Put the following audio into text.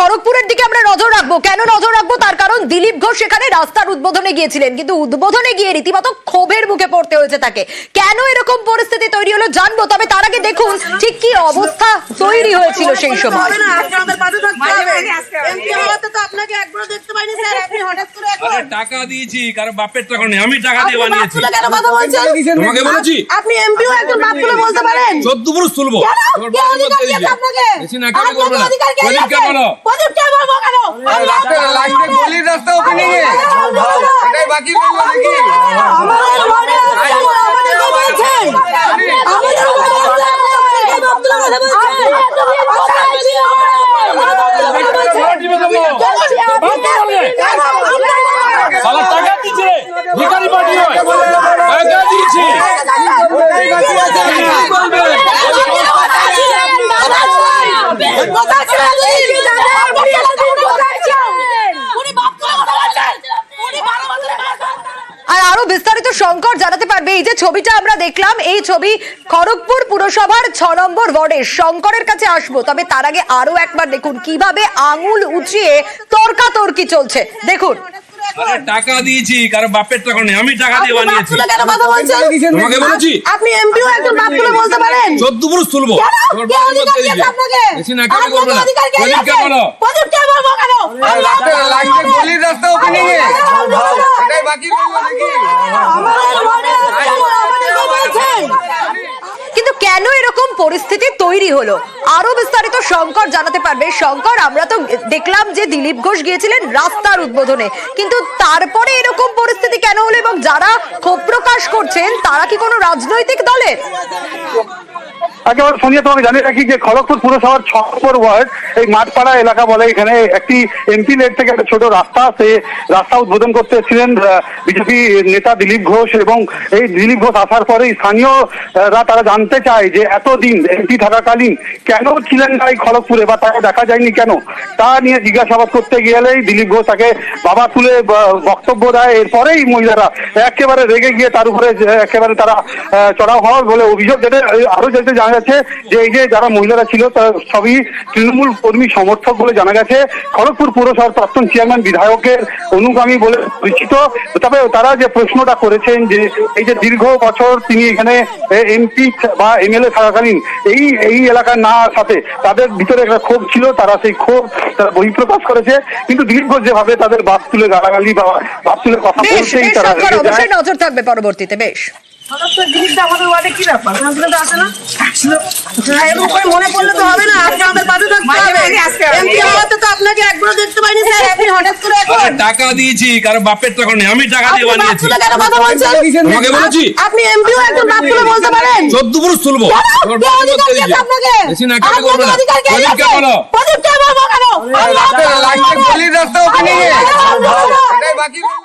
খড়গপুরের দিকে আমরা নজর রাখবো। কেন নজর রাখবো? তার কারণ দিলীপ ঘোষ সেখানে রাস্তার উদ্বোধনে গিয়েছিলেন, কিন্তু উদ্বোধনে গিয়ে রীতিমতো ক্ষোভের মুখে পড়তে হয়েছে তাকে। কেন এরকম পরিস্থিতি তৈরি হলো জানবো, তবে তার আগে দেখুন ঠিক কি অবস্থা তৈরি হয়েছিল সেই সময়। টাকা দিয়েছি, কারণ বাপের টাকা নেই, আমি টাকা দিয়ে বানিয়েছি। তোমাকে বলেছি আপনি এমপিও একজন বাপ তুলে বলতে পারেন? 14 পুরুষ তুলবো। তোমার বাবা বলতে দিয়েছে বেশি না কেন করবে না। প্রদীপকে বলো, প্রদীপকে বলবো কেন? রাস্তা লাইটে গলির রাস্তা ওখানে এটাই বাকি রইলো নাকি? আমাদের ওয়ার্ডে আমাদের বলছেন আমাদের ওয়ার্ডে বাপ তুলে সালা টাকা দিয়েছে, ভিখারি পার্টি হয়, টাকা দিয়েছি। আর আরো বিস্তারিত শঙ্কর জানাতে পারবে। এই যে ছবিটা আমরা দেখলাম, এই ছবি খড়গপুর পুরসভার 6 নম্বর ওয়ার্ডে। শঙ্করের কাছে আসবো, তবে তার আগে আরো একবার দেখুন কিভাবে আঙুল উঁচিয়ে তর্কাতর্কি চলছে। দেখুন, টাকা দিয়েছি, কারণ বাপের টাকা নেই, আমি টাকা দিয়ে বানিয়েছি। তোমাকে বলেছি আপনি এমপিও একজন বাপ তুলে বলতে পারেন? 14 পুরুষ তুলবো। তোমার বাবা বলতে দিয়েছে বেশি না কেন করবে না। প্রদীপকে বলো, প্রদীপকে বলবো কেন? রাস্তা লাইটে গলির রাস্তা ওখানে এটাই বাকি রইলো নাকি? আমাদের ওয়ার্ডে আমাদের বলছেন। কিন্তু কেন এরকম পরিস্থিতি তৈরি হলো আরো বিস্তারিত শঙ্কর জানাতে পারবে। শঙ্কর, আমরা তো দেখলাম যে দিলীপ ঘোষ গিয়েছিলেন রাস্তার উদ্বোধনে, কিন্তু তারপরে এরকম পরিস্থিতি কেন হলো এবং যারা ক্ষোভ প্রকাশ করছেন তারা কি কোনো রাজনৈতিক দলের? একেবারে সোনিয়া, তোমাকে জানিয়ে রাখি যে খড়গপুর পুরসভার 6 নম্বর ওয়ার্ড, এই মাঠপাড়া এলাকা বলে, এখানে একটি এমপি লেট থেকে একটা ছোট রাস্তা, সে রাস্তা উদ্বোধন করতে এসেছিলেন বিজেপি নেতা দিলীপ ঘোষ। এবং এই দিলীপ ঘোষ আসার পরে স্থানীয়রা তারা জানতে চায় যে এতদিন এমপি থাকাকালীন কেন ছিলেন না এই খড়গপুরে, বা তাকে দেখা যায়নি কেন, তা নিয়ে জিজ্ঞাসাবাদ করতে গেলেই দিলীপ ঘোষ তাকে বাবা তুলে বক্তব্য দেয়। এরপরেই মহিলারা একেবারে রেগে গিয়ে তার উপরে একেবারে তারা চড়াও হওয়ার বলে অভিযোগ। যেটা আরো যেতে জানা যাচ্ছে যে এই যে যারা মহিলারা ছিল তারা সবই তৃণমূল কর্মী সমর্থক বলে জানা গেছে। খড়গপুর পুরসভার প্রাক্তন চেয়ারম্যান বিধায়কের অনুগামী বলে পরিচিত। তবে তারা যে প্রশ্নটা করেছেন যে এই যে দীর্ঘ বছর তিনি এখানে এমপি বা এমএলএ থাকাকালীন এই এলাকার না সাথে তাদের ভিতরে একটা ক্ষোভ ছিল, তারা সেই ক্ষোভ তারা বহিঃপ্রকাশ করেছে। কিন্তু দিলীপ ঘোষ যেভাবে তাদের বাপ তুলে গালাগালি বা বাপ তুলে কথা বলছেই তারা অবশ্যই নজর থাকবে পরবর্তীতে। বেশ, আমাদের ওয়ার্ডে কি ব্যাপার? আসে না এরকম করে মনে করলে তো হবে না। আজকে আমাদের পাশে থাকতে হবে। এমপি হওয়াতে তো আপনাকে একবার দেখতে পাইনি স্যার, আপনি হঠাৎ করে এখন টাকা দিয়েছি, কারণ বাপের টাকা নেই, আমি টাকা দিয়ে বানিয়েছি। কথা বলছেন? তোমাকে বলেছি আপনি এমপিও একজন বাপ তুলে বলতে পারেন? 14 পুরুষ তুলবো। তোমার বাবা বলতে দিয়েছে বেশি না কেন করবে না। প্রদীপকে বলো, প্রদীপকে বলবো কেন? রাস্তা লাইটে গলির রাস্তা ওখানে এটাই বাকি রইলো।